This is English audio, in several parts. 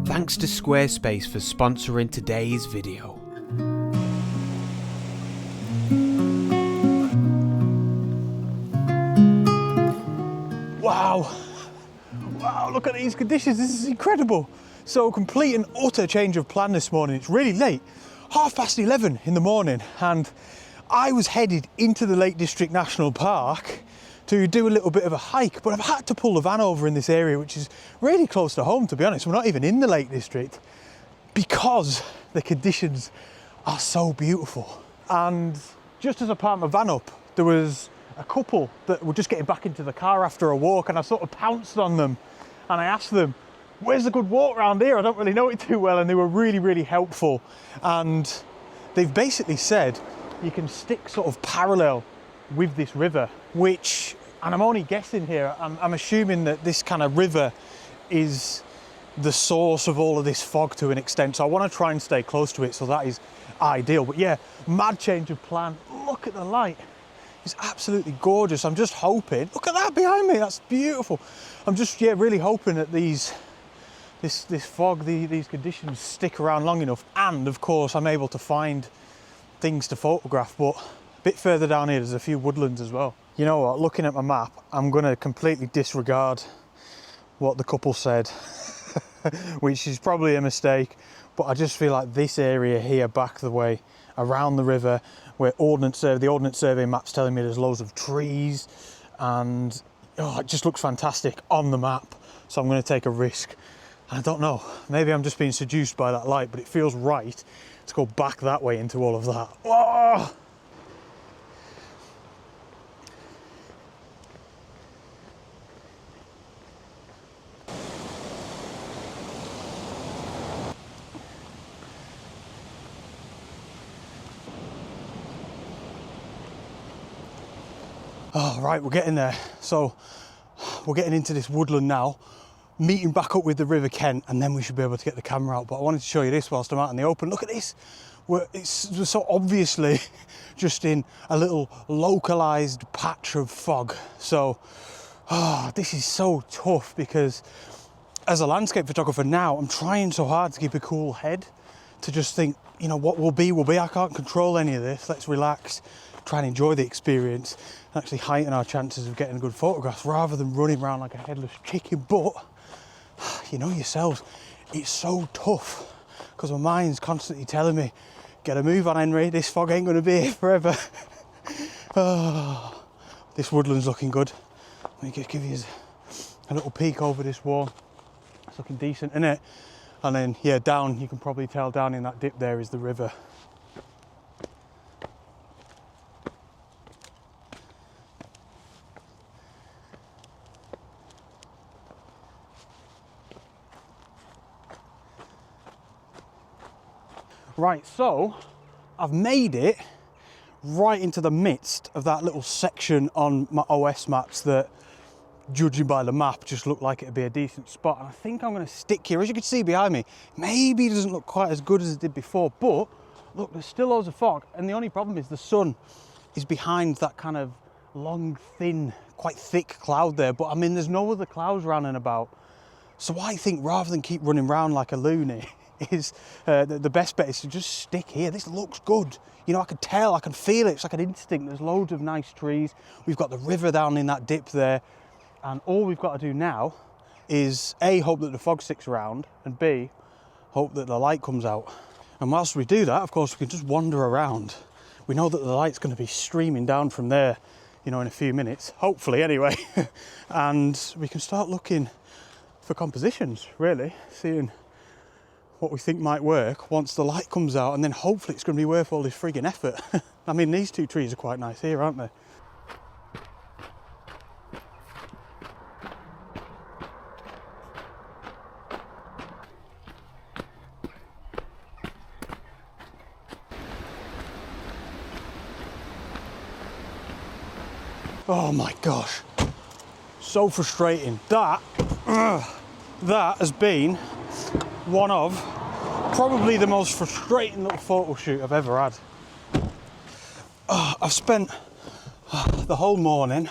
Thanks to Squarespace for sponsoring today's video. Wow, look at these conditions, this is incredible. So complete and utter change of plan this morning. It's really late, 11:30 in the morning, and I was headed into the Lake District National Park to do a little bit of a hike, but I've had to pull the van over in this area, which is really close to home, to be honest. We're not even in the Lake District because the conditions are so beautiful. And just as I parked my van up, there was a couple that were just getting back into the car after a walk, and I sort of pounced on them and I asked them, where's a good walk around here? I don't really know it too well. And they were really, really helpful. And they've basically said you can stick sort of parallel with this river, which, and I'm only guessing here, I'm assuming that this kind of river is the source of all of this fog to an extent. So I want to try and stay close to it, so that is ideal. But yeah, mad change of plan. Look at the light. It's absolutely gorgeous. I'm just hoping, look at that behind me, that's beautiful. I'm just, yeah, really hoping that this fog, these conditions stick around long enough, and of course I'm able to find things to photograph. But a bit further down here there's a few woodlands as well. You know what, looking at my map, I'm going to completely disregard what the couple said, which is probably a mistake, but I just feel like this area here back the way around the river, where the Ordnance Survey map's telling me there's loads of trees, and it just looks fantastic on the map. So I'm going to take a risk. I don't know, maybe I'm just being seduced by that light, but it feels right to go back that way into all of that. Oh! Oh, right, we're getting there. So we're getting into this woodland now, meeting back up with the River Kent, and then we should be able to get the camera out. But I wanted to show you this whilst I'm out in the open. Look at this. It's so obviously just in a little localized patch of fog. So this is so tough, because as a landscape photographer now, I'm trying so hard to keep a cool head, to just think, you know, what will be will be. I can't control any of this. Let's relax, try and enjoy the experience, and actually heighten our chances of getting good photographs, rather than running around like a headless chicken. But you know yourselves, it's so tough, because my mind's constantly telling me, get a move on, Henry, this fog ain't going to be here forever. This woodland's looking good. Let me just give you a little peek over this wall. It's looking decent, isn't it? And then, yeah, down, you can probably tell down in that dip there is the river. Right, so I've made it right into the midst of that little section on my OS maps that, judging by the map, just looked like it'd be a decent spot. And I think I'm going to stick here. As you can see behind me, maybe it doesn't look quite as good as it did before, but look, there's still loads of fog, and the only problem is the sun is behind that kind of long, thin, quite thick cloud there. But I mean, there's no other clouds running about. So I think, rather than keep running around like a loony, is the best bet is to just stick here. This looks good. You know, I can tell, I can feel it. It's like an instinct. There's loads of nice trees. We've got the river down in that dip there. And all we've got to do now is A, hope that the fog sticks around, and B, hope that the light comes out. And whilst we do that, of course, we can just wander around. We know that the light's going to be streaming down from there, you know, in a few minutes, hopefully anyway. And we can start looking for compositions, really, seeing what we think might work once the light comes out, and then hopefully it's going to be worth all this frigging effort. I mean, these two trees are quite nice here, aren't they? Oh my gosh, so frustrating. That has been one of probably the most frustrating little photo shoot I've ever had. I've spent the whole morning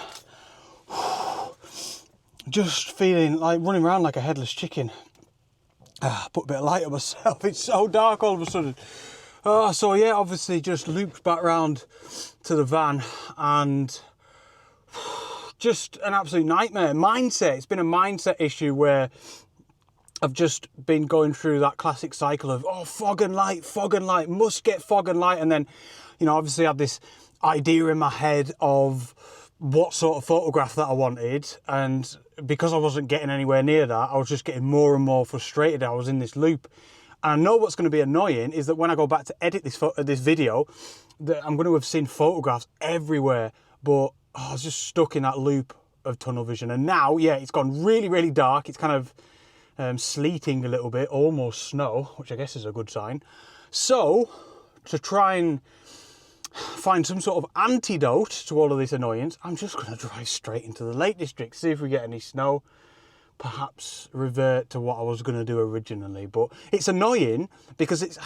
just feeling like running around like a headless chicken. Put a bit of light on myself. It's so dark all of a sudden. So yeah, obviously just looped back round to the van and just an absolute nightmare. Mindset. It's been a mindset issue where I've just been going through that classic cycle of, fog and light, must get fog and light. And then, you know, obviously I had this idea in my head of what sort of photograph that I wanted. And because I wasn't getting anywhere near that, I was just getting more and more frustrated. I was in this loop. And I know what's going to be annoying is that when I go back to edit this video, that I'm going to have seen photographs everywhere, but I was just stuck in that loop of tunnel vision. And now, yeah, it's gone really, really dark. It's kind of sleeting a little bit, almost snow, which I guess is a good sign. So, to try and find some sort of antidote to all of this annoyance, I'm just going to drive straight into the Lake District, see if we get any snow, perhaps revert to what I was going to do originally. But it's annoying because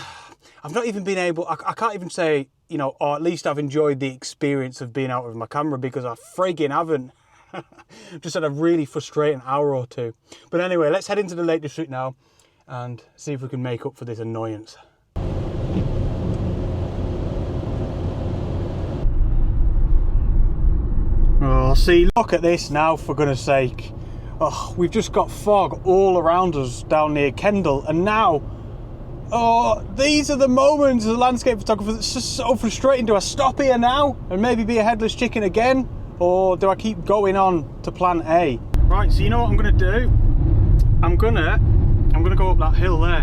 I've not even been able, I can't even say, you know, or at least I've enjoyed the experience of being out with my camera, because I friggin' haven't. Just had a really frustrating hour or two. But anyway, let's head into the Lake District now and see if we can make up for this annoyance. Oh, see, look at this now, for goodness sake. Oh, we've just got fog all around us down near Kendal, and now, these are the moments as a landscape photographer that's just so frustrating. Do I stop here now and maybe be a headless chicken again? Or do I keep going on to plan A? Right, so you know what I'm gonna do? I'm gonna go up that hill there.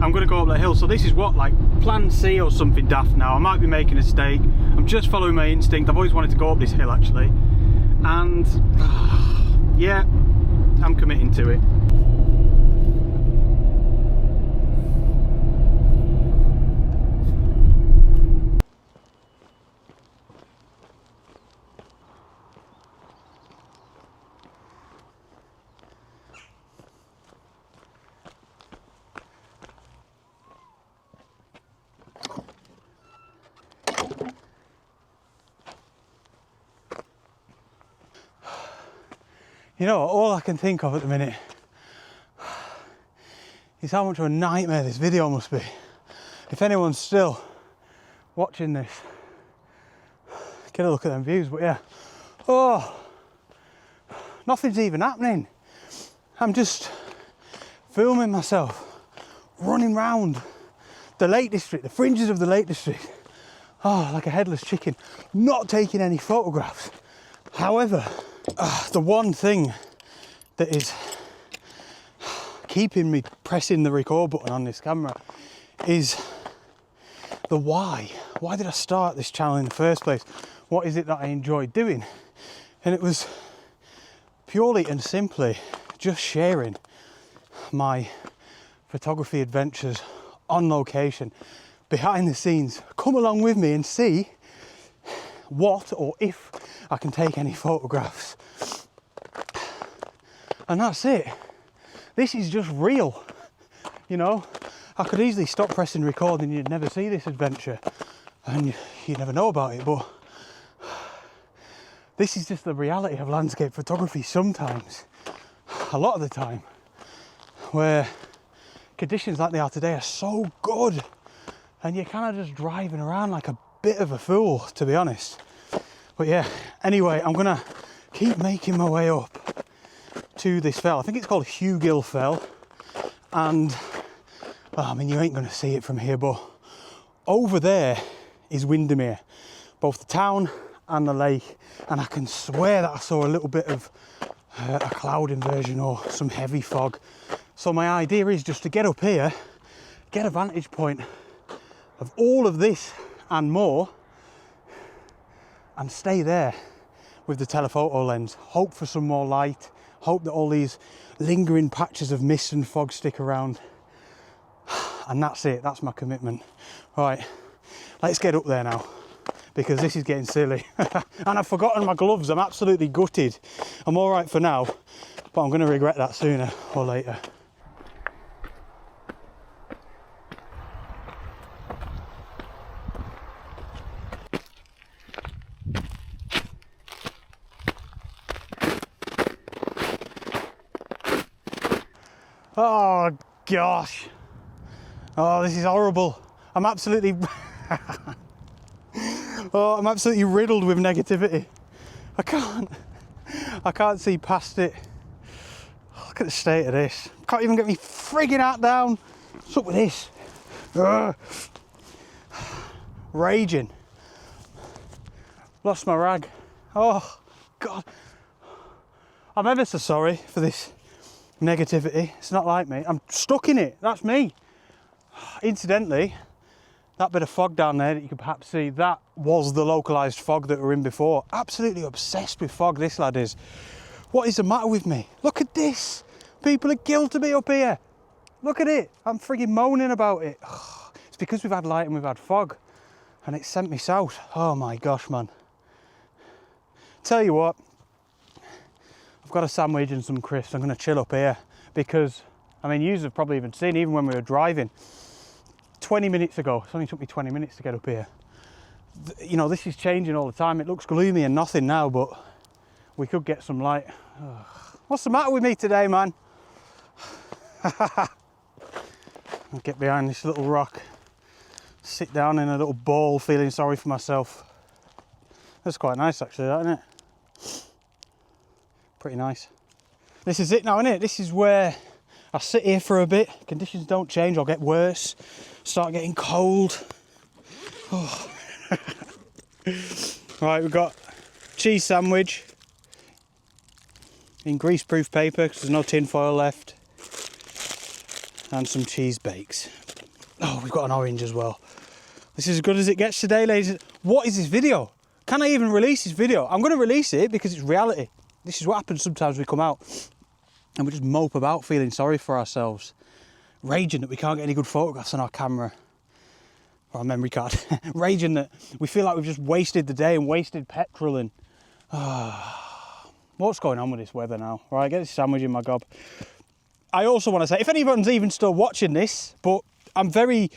I'm gonna go up that hill. So this is what, like plan C or something daft now. I might be making a mistake. I'm just following my instinct. I've always wanted to go up this hill actually. And yeah, I'm committing to it. You know, all I can think of at the minute is how much of a nightmare this video must be. If anyone's still watching this, get a look at them views. But yeah, nothing's even happening. I'm just filming myself running round the Lake District, the fringes of the Lake District, like a headless chicken, not taking any photographs. However, the one thing that is keeping me pressing the record button on this camera is the why. Why did I start this channel in the first place? What is it that I enjoy doing? And it was purely and simply just sharing my photography adventures on location, behind the scenes. Come along with me and see what or if I can take any photographs. And that's it. This is just real. You know, I could easily stop pressing record and you'd never see this adventure and you'd never know about it, but this is just the reality of landscape photography sometimes, a lot of the time, where conditions like they are today are so good and you're kind of just driving around like a bit of a fool, to be honest. But yeah, anyway, I'm gonna keep making my way up to this fell. I think it's called Hugill Fell, and I mean, you ain't gonna see it from here, but over there is Windermere, both the town and the lake, and I can swear that I saw a little bit of a cloud inversion or some heavy fog. So my idea is just to get up here, get a vantage point of all of this and more, and stay there with the telephoto lens, hope for some more light, hope that all these lingering patches of mist and fog stick around, and that's it. That's my commitment. Right, let's get up there now, because this is getting silly. And I've forgotten my gloves. I'm absolutely gutted. I'm all right for now, but I'm going to regret that sooner or later. Oh gosh. Oh, this is horrible. I'm absolutely I'm absolutely riddled with negativity. I can't see past it. Look at the state of this. Can't even get me frigging hat down. What's up with this? Ugh. Raging. Lost my rag. Oh God. I'm ever so sorry for this negativity. It's not like me. I'm stuck in it. That's me. Incidentally, that bit of fog down there that you can perhaps see, that was the localised fog that we were in before. Absolutely obsessed with fog, this lad is. What is the matter with me? Look at this. People are killed to be up here. Look at it. I'm frigging moaning about it. It's because we've had light and we've had fog, and it sent me south. Oh my gosh, man. Tell you what, I've got a sandwich and some crisps. I'm going to chill up here because, I mean, yous have probably even seen, even when we were driving 20 minutes ago, it only took me 20 minutes to get up here. You know, this is changing all the time. It looks gloomy and nothing now, but we could get some light. Ugh. What's the matter with me today, man? I'll get behind this little rock, sit down in a little ball, feeling sorry for myself. That's quite nice actually, that, isn't it? Pretty nice. This is it now, isn't it? This is where I sit here for a bit. Conditions don't change, I'll get worse. Start getting cold. Oh. Right, we've got cheese sandwich in greaseproof paper because there's no tin foil left, and some cheese bakes. Oh, we've got an orange as well. This is as good as it gets today, ladies. What is this video? Can I even release this video? I'm going to release it because it's reality. This is what happens sometimes. We come out and we just mope about feeling sorry for ourselves, raging that we can't get any good photographs on our camera or our memory card, raging that we feel like we've just wasted the day and wasted petrol. And what's going on with this weather now? Right, get this sandwich in my gob. I also want to say, if anyone's even still watching this, but I'm very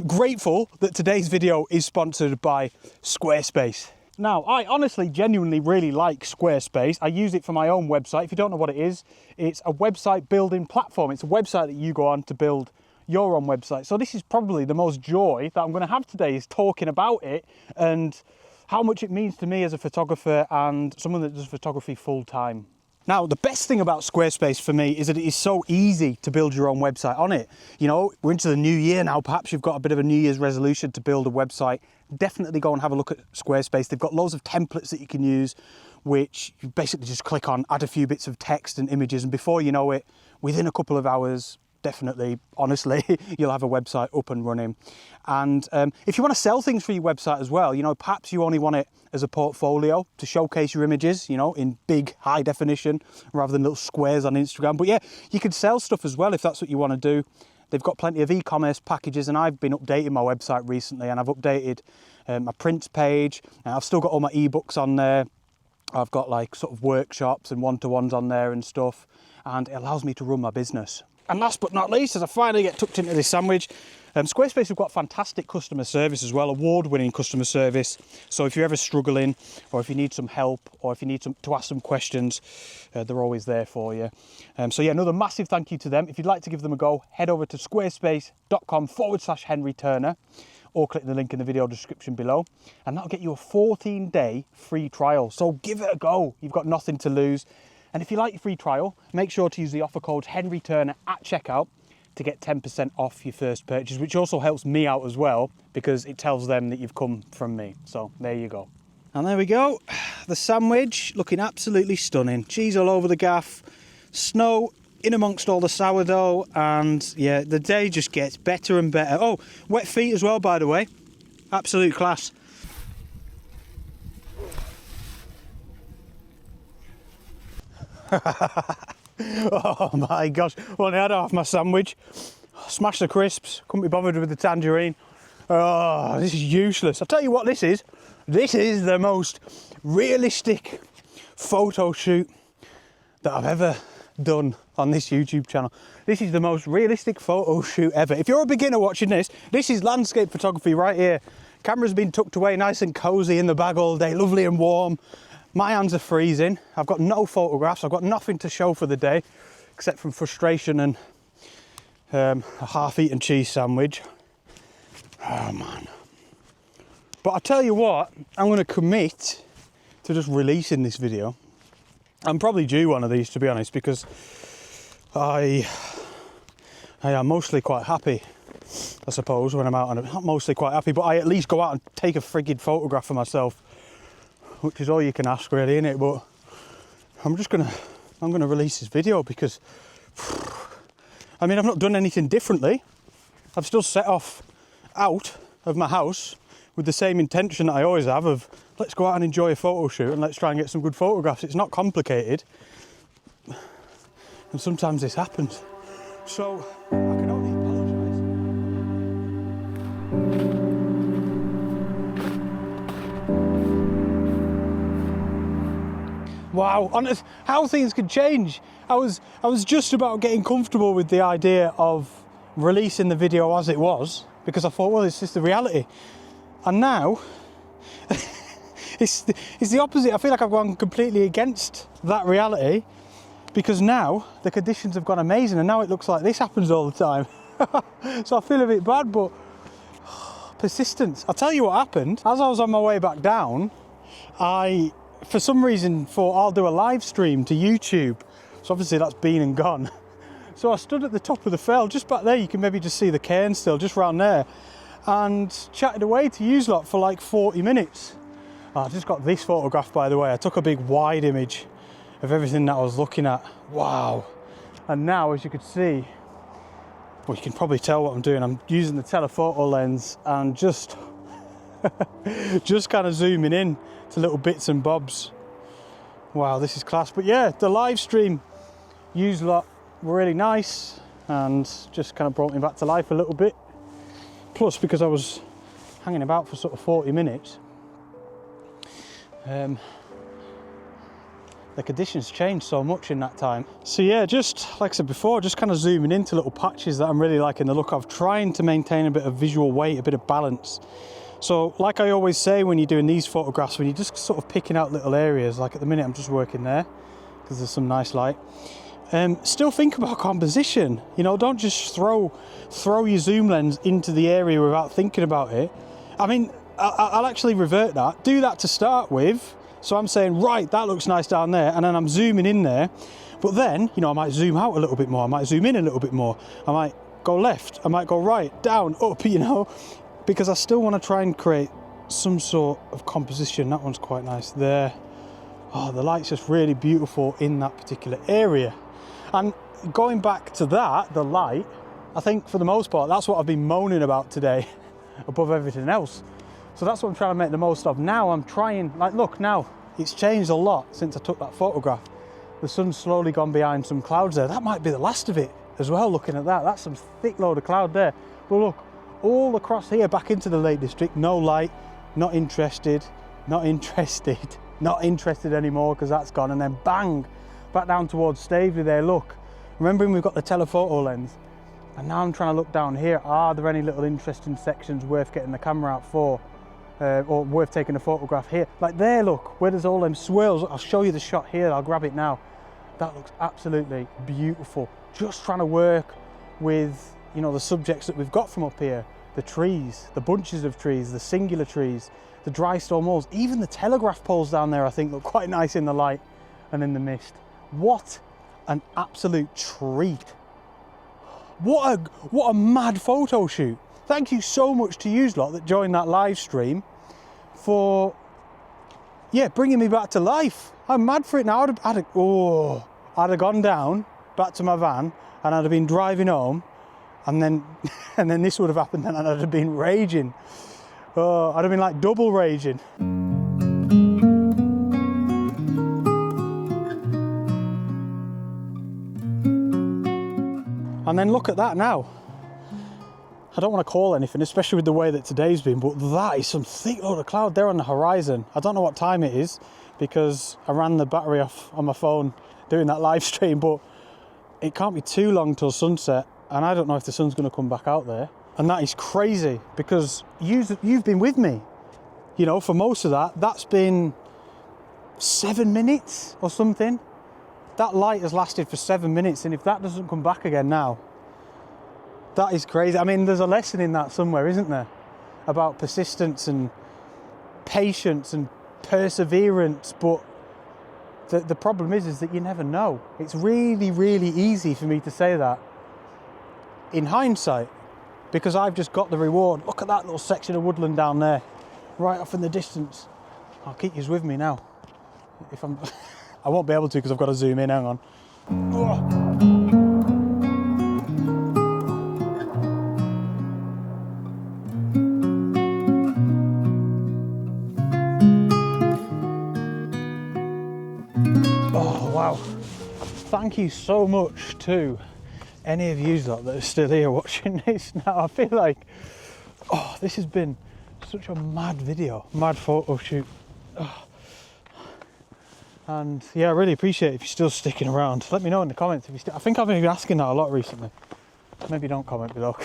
grateful that today's video is sponsored by Squarespace. Now, I honestly, genuinely really like Squarespace. I use it for my own website. If you don't know what it is, it's a website building platform. It's a website that you go on to build your own website. So this is probably the most joy that I'm going to have today, is talking about it and how much it means to me as a photographer and someone that does photography full time. Now, the best thing about Squarespace for me is that it is so easy to build your own website on it. You know, we're into the new year now. Perhaps you've got a bit of a New Year's resolution to build a website. Definitely go and have a look at Squarespace. They've got loads of templates that you can use, which you basically just click on, add a few bits of text and images, and before you know it, within a couple of hours, definitely, honestly, you'll have a website up and running. And if you want to sell things for your website as well, you know, perhaps you only want it as a portfolio to showcase your images, you know, in big high definition rather than little squares on Instagram. But yeah, you can sell stuff as well if that's what you want to do. They've got plenty of e-commerce packages, and I've been updating my website recently, and I've updated my prints page, and I've still got all my ebooks on there. I've got like sort of workshops and one-to-ones on there and stuff, and it allows me to run my business. And last but not least, as I finally get tucked into this sandwich, Squarespace have got fantastic customer service as well, award-winning customer service. So if you're ever struggling, or if you need some help, or if you need to ask some questions, they're always there for you. So yeah, another massive thank you to them. If you'd like to give them a go, head over to squarespace.com/Henry Turner, or click the link in the video description below, and that'll get you a 14-day free trial. So give it a go. You've got nothing to lose. And if you like your free trial, make sure to use the offer code Henry Turner at checkout to get 10% off your first purchase, which also helps me out as well because it tells them that you've come from me. So there you go. And there we go. The sandwich looking absolutely stunning. Cheese all over the gaff, snow in amongst all the sourdough, and yeah, the day just gets better and better. Oh, wet feet as well, by the way. Absolute class. Oh my gosh, only had half my sandwich. Smashed the crisps, couldn't be bothered with the tangerine. Oh, this is useless. I'll tell you what this is. This is the most realistic photo shoot that I've ever done on this YouTube channel. This is the most realistic photo shoot ever. If you're a beginner watching this, this is landscape photography right here. Camera's been tucked away nice and cozy in the bag all day, lovely and warm. My hands are freezing. I've got no photographs. I've got nothing to show for the day, except from frustration and a half-eaten cheese sandwich. Oh man. But I tell you what, I'm going to commit to just releasing this video. I'm probably due one of these, to be honest, because I am mostly quite happy, I suppose, when I'm out. And not mostly quite happy, but I at least go out and take a friggin' photograph of myself, which is all you can ask, really, innit? But I'm gonna release this video because, I mean, I've not done anything differently. I've still set off out of my house with the same intention that I always have of, let's go out and enjoy a photo shoot and let's try and get some good photographs. It's not complicated. And sometimes this happens. So I can only apologise. Wow, honest, how things can change. I was just about getting comfortable with the idea of releasing the video as it was, because I thought, well, it's just the reality. And now it's the opposite. I feel like I've gone completely against that reality, because now the conditions have gone amazing and now it looks like this happens all the time. So I feel a bit bad, but persistence. I'll tell you what happened. As I was on my way back down, I, for some reason, thought I'll do a live stream to YouTube. So obviously that's been and gone. So I stood at the top of the fell, just back there. You can maybe just see the cairn still, just round there, and chatted away to you lot for like 40 minutes. Oh, I just got this photograph, by the way. I took a big wide image of everything that I was looking at. Wow. And now, as you can see, well, you can probably tell what I'm doing. I'm using the telephoto lens and just kind of zooming in to little bits and bobs. Wow, this is class. But yeah, the live stream, you lot were really nice and just kind of brought me back to life a little bit. Plus, because I was hanging about for sort of 40 minutes, the conditions changed so much in that time. So yeah, just like I said before, just kind of zooming into little patches that I'm really liking the look of, trying to maintain a bit of visual weight, a bit of balance. So like I always say when you're doing these photographs, when you're just sort of picking out little areas, like at the minute I'm just working there because there's some nice light. Still think about composition, you know, don't just throw your zoom lens into the area without thinking about it. I mean, I'll actually revert that, do that to start with. So I'm saying, right, that looks nice down there, and then I'm zooming in there. But then, you know, I might zoom out a little bit more, I might zoom in a little bit more, I might go left, I might go right, down, up, you know, because I still want to try and create some sort of composition. That one's quite nice there. Oh, the light's just really beautiful in that particular area. And going back to that, the light, I think for the most part, that's what I've been moaning about today above everything else. So that's what I'm trying to make the most of. Now I'm trying, like, look now, it's changed a lot since I took that photograph. The sun's slowly gone behind some clouds there. That might be the last of it as well, looking at that. That's some thick load of cloud there. But look, all across here, back into the Lake District, no light, not interested, not interested, not interested anymore because that's gone. And then bang, back down towards Staveley there, look. Remembering we've got the telephoto lens. And now I'm trying to look down here. Are there any little interesting sections worth getting the camera out for? Or worth taking a photograph here? Like there, look, where there's all them swirls. I'll show you the shot here, I'll grab it now. That looks absolutely beautiful. Just trying to work with, you know, the subjects that we've got from up here. The trees, the bunches of trees, the singular trees, the dry stone walls, even the telegraph poles down there I think look quite nice in the light and in the mist. What an absolute treat. What a mad photo shoot. Thank you so much to you lot that joined that live stream for, yeah, bringing me back to life. I'm mad for it now. I'd have gone down back to my van and I'd have been driving home, and then this would have happened, and I'd have been raging. Oh, I'd have been like double raging. And then look at that now. I don't want to call anything, especially with the way that today's been, but that is some thick load of cloud there on the horizon. I don't know what time it is because I ran the battery off on my phone doing that live stream, but it can't be too long till sunset, and I don't know if the sun's going to come back out there. And that is crazy because you've been with me, you know, for most of that. That's been 7 minutes or something. That light has lasted for 7 minutes, and if that doesn't come back again now, That is crazy. I mean, there's a lesson in that somewhere, isn't there? About persistence and patience and perseverance, but the problem is that you never know. It's really, really easy for me to say that in hindsight, because I've just got the reward. Look at that little section of woodland down there, right off in the distance. I'll keep you with me now. If I won't be able to because I've got to zoom in, hang on. Oh, wow. Thank you so much to any of you that are still here watching this now. I feel like, oh, this has been such a mad video, mad photo shoot. Oh. And yeah, I really appreciate it if you're still sticking around. Let me know in the comments if you I think I've been asking that a lot recently. Maybe don't comment below.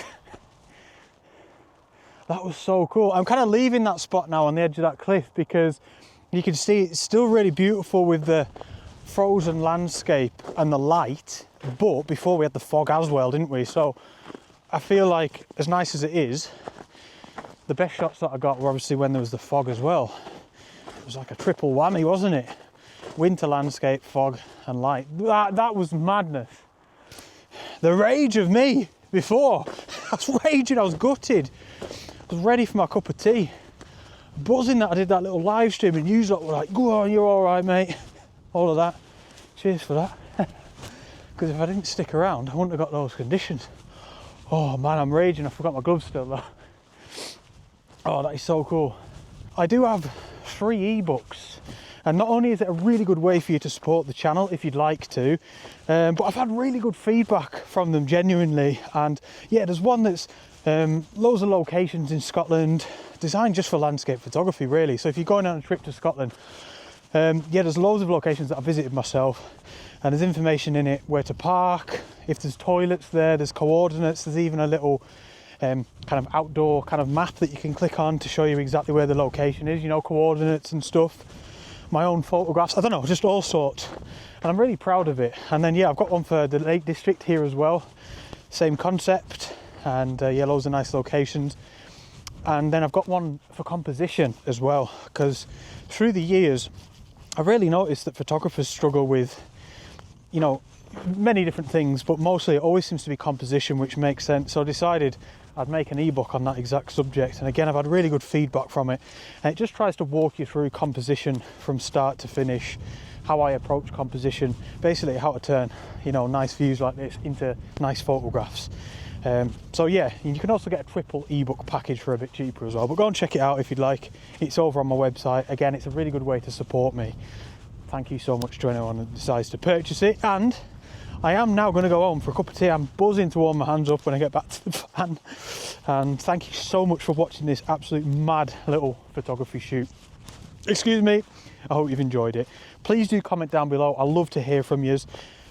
That was so cool. I'm kind of leaving that spot now on the edge of that cliff because you can see it's still really beautiful with the frozen landscape and the light, but before we had the fog as well, didn't we? So I feel like, as nice as it is, the best shots that I got were obviously when there was the fog as well. It was like a triple whammy, wasn't it? Winter landscape, fog and light. That was madness. The rage of me before. I was raging, I was gutted. I was ready for my cup of tea. Buzzing that I did that little live stream and you lot were like, go on, you're all right, mate. All of that. Cheers for that. Because if I didn't stick around, I wouldn't have got those conditions. Oh man, I'm raging. I forgot my gloves still though. Oh, that is so cool. I do have 3 ebooks. And not only is it a really good way for you to support the channel if you'd like to, but I've had really good feedback from them genuinely. And yeah, there's one that's loads of locations in Scotland, designed just for landscape photography really. So if you're going on a trip to Scotland, yeah, there's loads of locations that I visited myself, and there's information in it where to park, if there's toilets there, there's coordinates, there's even a little kind of outdoor kind of map that you can click on to show you exactly where the location is, you know, coordinates and stuff. My own photographs, I don't know, just all sorts, and I'm really proud of it. And then yeah, I've got one for the Lake District here as well, same concept, and yeah, loads of nice locations. And then I've got one for composition as well, because through the years I've really noticed that photographers struggle with, you know, many different things, but mostly it always seems to be composition, which makes sense. So I decided I'd make an ebook on that exact subject, and again I've had really good feedback from it, and it just tries to walk you through composition from start to finish, how I approach composition, basically how to turn, you know, nice views like this into nice photographs. So yeah, you can also get a triple ebook package for a bit cheaper as well, but go and check it out if you'd like. It's over on my website. Again, it's a really good way to support me. Thank you so much to anyone that decides to purchase it, and I am now going to go home for a cup of tea. I'm buzzing to warm my hands up when I get back to the van. And thank you so much for watching this absolute mad little photography shoot. Excuse me. I hope you've enjoyed it. Please do comment down below. I love to hear from you.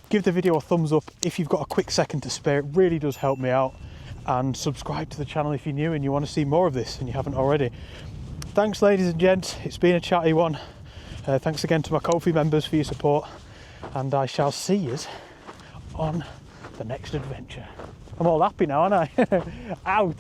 Give the video a thumbs up if you've got a quick second to spare. It really does help me out. And subscribe to the channel if you're new and you want to see more of this and you haven't already. Thanks, ladies and gents. It's been a chatty one. Thanks again to my Ko-fi members for your support. And I shall see you on the next adventure. I'm all happy now, aren't I? Out.